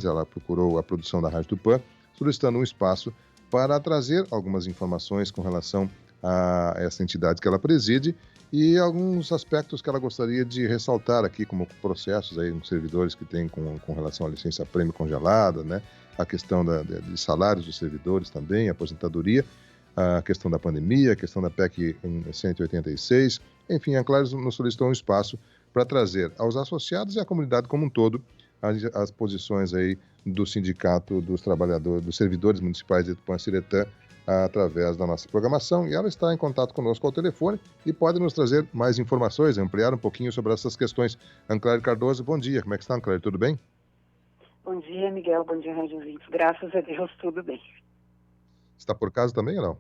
ela procurou a produção da Rádio Tupã, solicitando um espaço para trazer algumas informações com relação a essa entidade que ela preside e alguns aspectos que ela gostaria de ressaltar aqui, como processos aí nos servidores que tem com relação à licença-prêmio congelada, né? A questão de salários dos servidores também, a aposentadoria, a questão da pandemia, a questão da PEC 186. Enfim, a Clares nos solicitou um espaço para trazer aos associados e à comunidade como um todo as posições aí do Sindicato dos Trabalhadores, dos Servidores Municipais de Tupã-Ciretã, através da nossa programação, e ela está em contato conosco ao telefone e pode nos trazer mais informações, ampliar um pouquinho sobre essas questões. Anclair Cardoso, bom dia. Como é que está, Anclair? Tudo bem? Bom dia, Miguel. Bom dia, Rádio Ouvintes. Graças a Deus, tudo bem. Está por casa também ou não?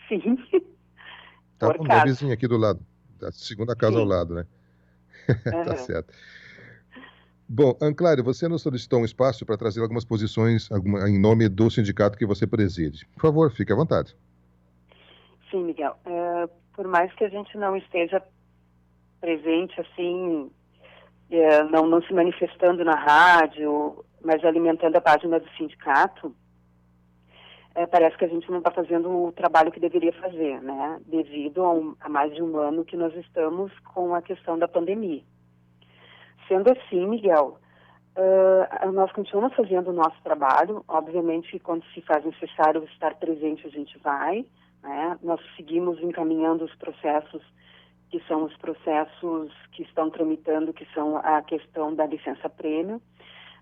Sim, Tá por bom, minha casa. vizinha aqui do lado, da segunda casa ao Sim. lado, né? Tá Aham. certo. Bom, Anclário, você nos solicitou um espaço para trazer algumas posições em nome do sindicato que você preside. Por favor, fique à vontade. Sim, Miguel. Por mais que a gente não esteja presente, assim, não se manifestando na rádio, mas alimentando a página do sindicato, parece que a gente não está fazendo o trabalho que deveria fazer, né? Devido a mais de um ano que nós estamos com a questão da pandemia. Sendo assim, Miguel, nós continuamos fazendo o nosso trabalho. Obviamente, quando se faz necessário estar presente, a gente vai, né? Nós seguimos encaminhando os processos, que são os processos que estão tramitando, que são a questão da licença-prêmio.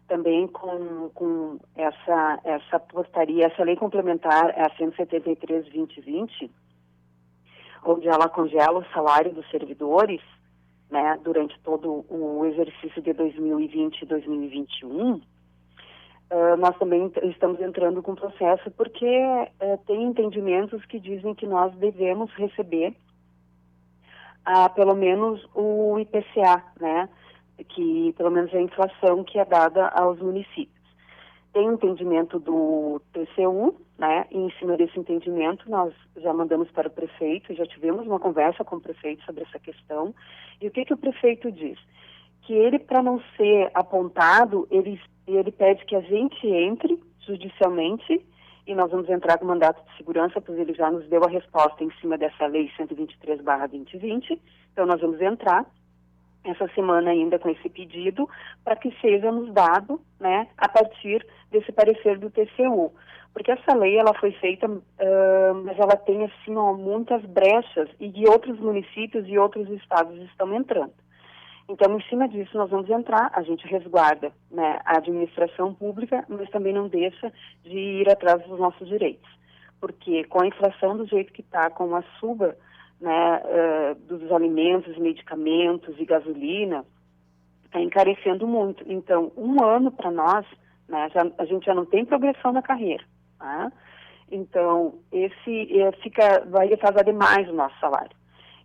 Também com essa portaria, essa lei complementar, a 173/2020, onde ela congela o salário dos servidores, né, durante todo o exercício de 2020 e 2021, nós também estamos entrando com processo porque tem entendimentos que dizem que nós devemos receber pelo menos o IPCA, né, que pelo menos é a inflação que é dada aos municípios. Tem o entendimento do TCU, né, e em cima desse entendimento nós já mandamos para o prefeito, já tivemos uma conversa com o prefeito sobre essa questão, e o que o prefeito diz? Que ele, para não ser apontado, ele pede que a gente entre judicialmente, e nós vamos entrar com mandato de segurança, pois ele já nos deu a resposta em cima dessa lei 123/2020, então nós vamos entrar essa semana ainda com esse pedido, para que seja nos dado, né, a partir desse parecer do TCU. Porque essa lei, ela foi feita, mas ela tem, assim, muitas brechas, e de outros municípios e outros estados estão entrando. Então, em cima disso, nós vamos entrar, a gente resguarda, né, a administração pública, mas também não deixa de ir atrás dos nossos direitos. Porque com a inflação do jeito que está, com a suba, né, dos alimentos, medicamentos e gasolina, está encarecendo muito. Então, um ano para nós, né, a gente já não tem progressão na carreira. Tá? Então, vai defasar demais o nosso salário.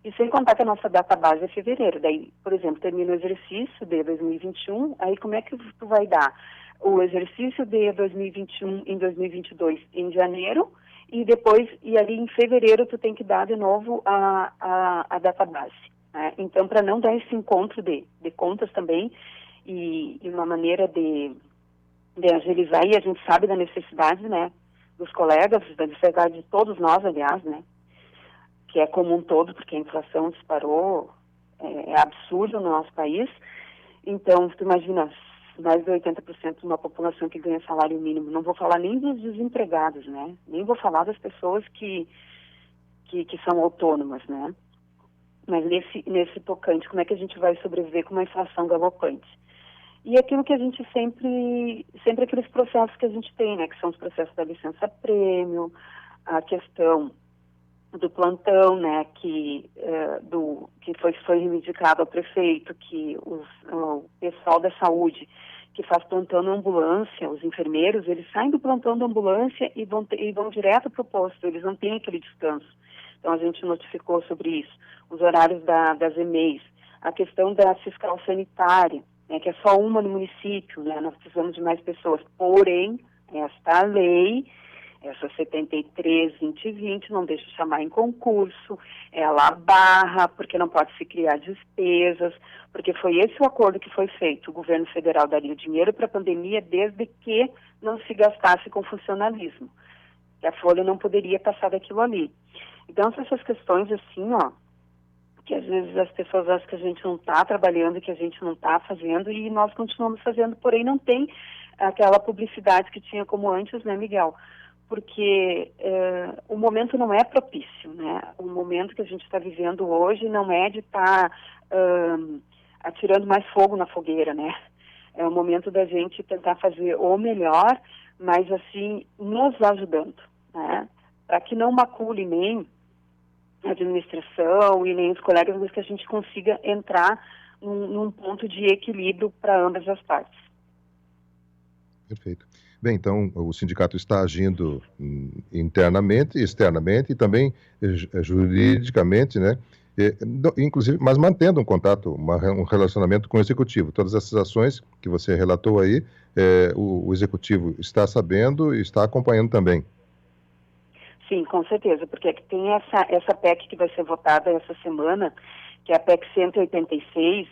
E sem contar que a nossa data base é fevereiro. Daí, por exemplo, termina o exercício de 2021, aí como é que tu vai dar o exercício de 2021 em 2022 em janeiro, e depois, e ali em fevereiro, tu tem que dar de novo a data base. Né? Então, para não dar esse encontro de contas também, e uma maneira de agilizar, e a gente sabe da necessidade, né, dos colegas, da necessidade de todos nós, aliás, né, que é como um todo, porque a inflação disparou, é absurdo no nosso país. Então, tu imagina, mais de 80% de uma população que ganha salário mínimo. Não vou falar nem dos desempregados, né? Nem vou falar das pessoas que são autônomas, né? Mas nesse tocante, como é que a gente vai sobreviver com uma inflação galopante? E aquilo que a gente sempre aqueles processos que a gente tem, né? Que são os processos da licença-prêmio, a questão do plantão, né, que foi reivindicado ao prefeito, que o pessoal da saúde que faz plantão na ambulância, os enfermeiros, eles saem do plantão da ambulância e vão direto para o posto, eles não têm aquele descanso. Então a gente notificou sobre isso, os horários das EMEIs, a questão da fiscal sanitária, né, que é só uma no município, né, nós precisamos de mais pessoas, porém, esta lei Essa 73-2020 não deixa chamar em concurso, ela barra, porque não pode se criar despesas, porque foi esse o acordo que foi feito. O governo federal daria o dinheiro para a pandemia desde que não se gastasse com funcionalismo. Que a folha não poderia passar daquilo ali. Então, essas questões assim, que às vezes as pessoas acham que a gente não está trabalhando, que a gente não está fazendo, e nós continuamos fazendo, porém não tem aquela publicidade que tinha como antes, né, Miguel? Porque o momento não é propício, né? O momento que a gente está vivendo hoje não é de estar atirando mais fogo na fogueira, né? É o momento da gente tentar fazer o melhor, mas assim, nos ajudando, né? Para que não macule nem a administração e nem os colegas, mas que a gente consiga entrar num ponto de equilíbrio para ambas as partes. Perfeito. Bem, então o sindicato está agindo internamente, externamente e também juridicamente, né? Inclusive, mas mantendo um contato, um relacionamento com o executivo. Todas essas ações que você relatou aí, o executivo está sabendo e está acompanhando também. Sim, com certeza, porque aqui tem essa PEC que vai ser votada essa semana, que é a PEC 186.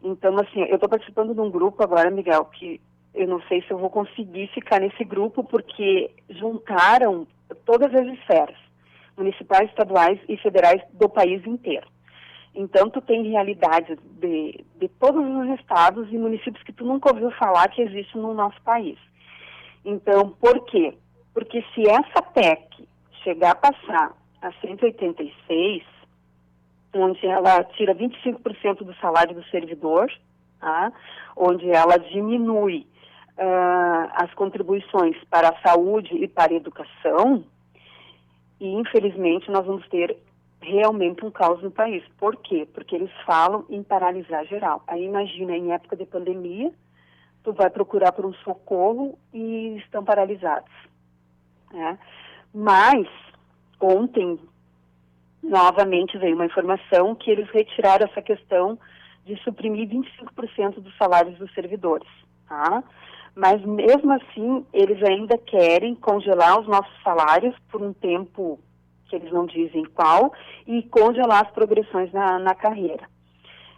Então, assim, eu estou participando de um grupo agora, Miguel, que eu não sei se eu vou conseguir ficar nesse grupo, porque juntaram todas as esferas, municipais, estaduais e federais do país inteiro. Então, tu tem realidades de todos os estados e municípios que tu nunca ouviu falar que existem no nosso país. Então, por quê? Porque se essa PEC chegar a passar a 186, onde ela tira 25% do salário do servidor, tá? Onde ela diminui as contribuições para a saúde e para a educação, e infelizmente nós vamos ter realmente um caos no país. Por quê? Porque eles falam em paralisar geral. Aí imagina, em época de pandemia, tu vai procurar por um socorro e estão paralisados, né? Mas ontem novamente veio uma informação que eles retiraram essa questão de suprimir 25% dos salários dos servidores, tá? Mas mesmo assim, eles ainda querem congelar os nossos salários por um tempo que eles não dizem qual, e congelar as progressões na carreira.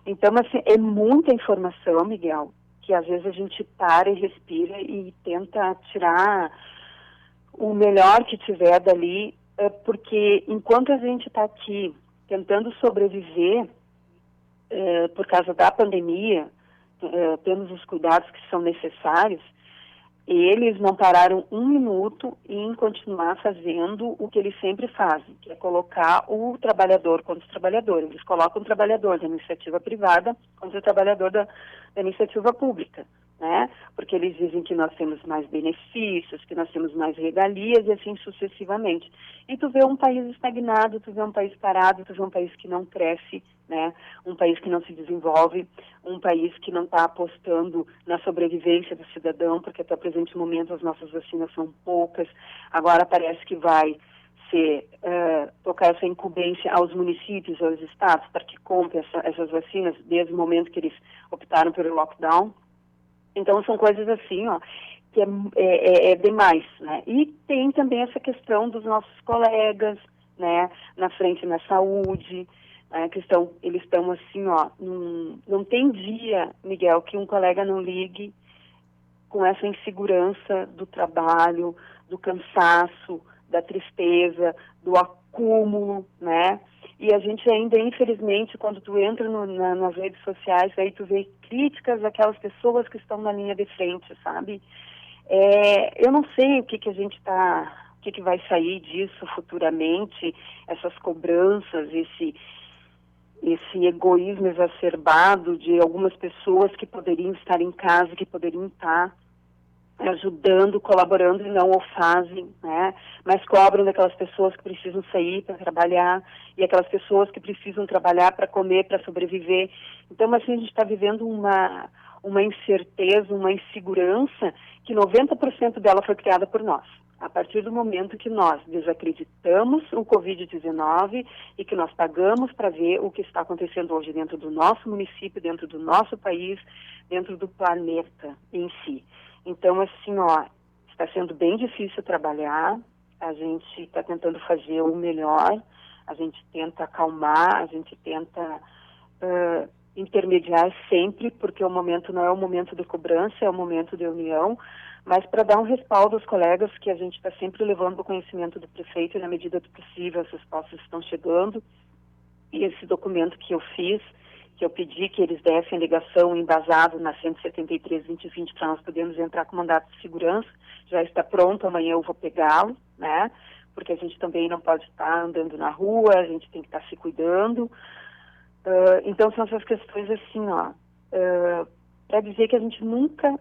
Então, assim, é muita informação, Miguel, que às vezes a gente para e respira e tenta tirar o melhor que tiver dali, porque enquanto a gente está aqui tentando sobreviver por causa da pandemia, temos os cuidados que são necessários, eles não pararam um minuto em continuar fazendo o que eles sempre fazem, que é colocar o trabalhador contra o trabalhador. Eles colocam o trabalhador da iniciativa privada contra o trabalhador da iniciativa pública, né? Porque eles dizem que nós temos mais benefícios, que nós temos mais regalias e assim sucessivamente. E tu vê um país estagnado, tu vê um país parado, tu vê um país que não cresce, né? Um país que não se desenvolve, um país que não está apostando na sobrevivência do cidadão, porque até o presente momento as nossas vacinas são poucas. Agora parece que vai ser tocar essa incumbência aos municípios, aos estados, para que comprem essas vacinas desde o momento que eles optaram pelo lockdown. Então, são coisas assim, que é demais, né? E tem também essa questão dos nossos colegas, né, na frente na saúde, né, eles estão assim, não tem dia, Miguel, que um colega não ligue com essa insegurança do trabalho, do cansaço, da tristeza, do acúmulo, né? E a gente ainda, infelizmente, quando tu entra nas redes sociais, aí tu vê críticas àquelas pessoas que estão na linha de frente, sabe? Eu não sei o que a gente está, o que vai sair disso futuramente, essas cobranças, esse egoísmo exacerbado de algumas pessoas que poderiam estar em casa, que poderiam estar ajudando, colaborando e não o fazem, né? Mas cobram daquelas pessoas que precisam sair para trabalhar e aquelas pessoas que precisam trabalhar para comer, para sobreviver. Então, assim, a gente está vivendo uma incerteza, uma insegurança que 90% dela foi criada por nós. A partir do momento que nós desacreditamos o Covid-19 e que nós pagamos para ver o que está acontecendo hoje dentro do nosso município, dentro do nosso país, dentro do planeta em si. Então, assim, está sendo bem difícil trabalhar, a gente está tentando fazer o melhor, a gente tenta acalmar, a gente tenta intermediar sempre, porque o momento não é o momento de cobrança, é o momento de união, mas para dar um respaldo aos colegas que a gente está sempre levando o conhecimento do prefeito e na medida do possível as respostas estão chegando. E esse documento que eu fiz, que eu pedi que eles dessem ligação embasado na 173-2020 para nós podermos entrar com mandato de segurança, já está pronto, amanhã eu vou pegá-lo, né? Porque a gente também não pode estar andando na rua, a gente tem que estar se cuidando. Então são essas questões assim, para dizer que a gente nunca,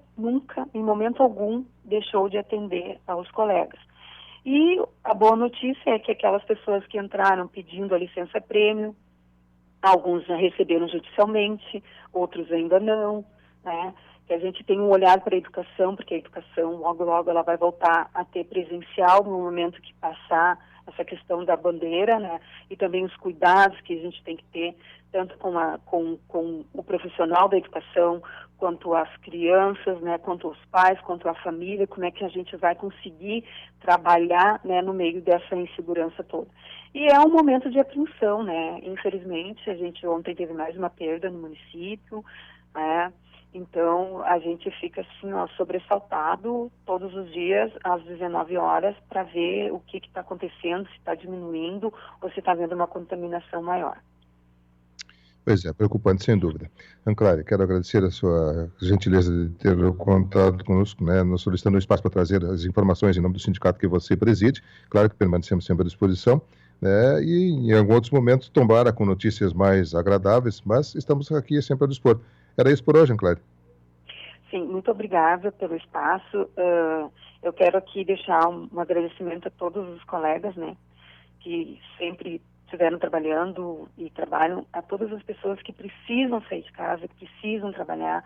em momento algum, deixou de atender aos colegas. E a boa notícia é que aquelas pessoas que entraram pedindo a licença-prêmio, alguns já receberam judicialmente, outros ainda não, né? Que a gente tem um olhar para a educação, porque a educação logo ela vai voltar a ter presencial no momento que passar essa questão da bandeira, né? E também os cuidados que a gente tem que ter, tanto com o profissional da educação, quanto as crianças, né? Quanto os pais, quanto a família, como é que a gente vai conseguir trabalhar, né, no meio dessa insegurança toda. E é um momento de apreensão, né? Infelizmente, a gente ontem teve mais uma perda no município, né? Então, a gente fica assim, sobressaltado todos os dias, às 19 horas, para ver o que está acontecendo, se está diminuindo ou se está havendo uma contaminação maior. Pois é, preocupante, sem dúvida. Anclare, quero agradecer a sua gentileza de ter contado conosco, né, nos solicitando um espaço para trazer as informações em nome do sindicato que você preside. Claro que permanecemos sempre à disposição, né, e em alguns outros momentos tomara com notícias mais agradáveis, mas estamos aqui sempre a dispor. Era isso por hoje, Anclare. Sim, muito obrigada pelo espaço. Eu quero aqui deixar um agradecimento a todos os colegas, né, que sempre estiveram trabalhando e trabalham, a todas as pessoas que precisam sair de casa, que precisam trabalhar,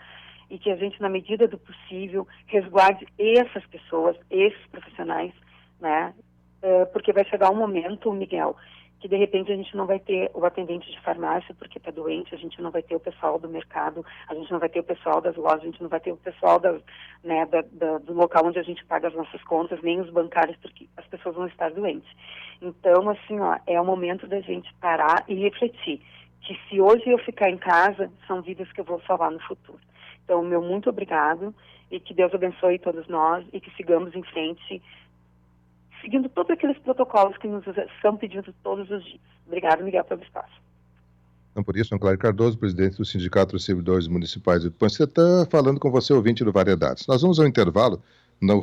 e que a gente, na medida do possível, resguarde essas pessoas, esses profissionais, né, porque vai chegar um momento, Miguel, que de repente a gente não vai ter o atendente de farmácia porque está doente, a gente não vai ter o pessoal do mercado, a gente não vai ter o pessoal das lojas, a gente não vai ter o pessoal do local onde a gente paga as nossas contas, nem os bancários, porque as pessoas vão estar doentes. Então, assim, é o momento da gente parar e refletir que se hoje eu ficar em casa, são vidas que eu vou salvar no futuro. Então, meu muito obrigado e que Deus abençoe todos nós e que sigamos em frente seguindo todos aqueles protocolos que nos são pedidos todos os dias. Obrigado, Miguel, pelo espaço. Não por isso, Anclare Cardoso, presidente do Sindicato dos Servidores Municipais do Tupã. Você está falando com você, ouvinte do Variedades. Nós vamos ao intervalo, no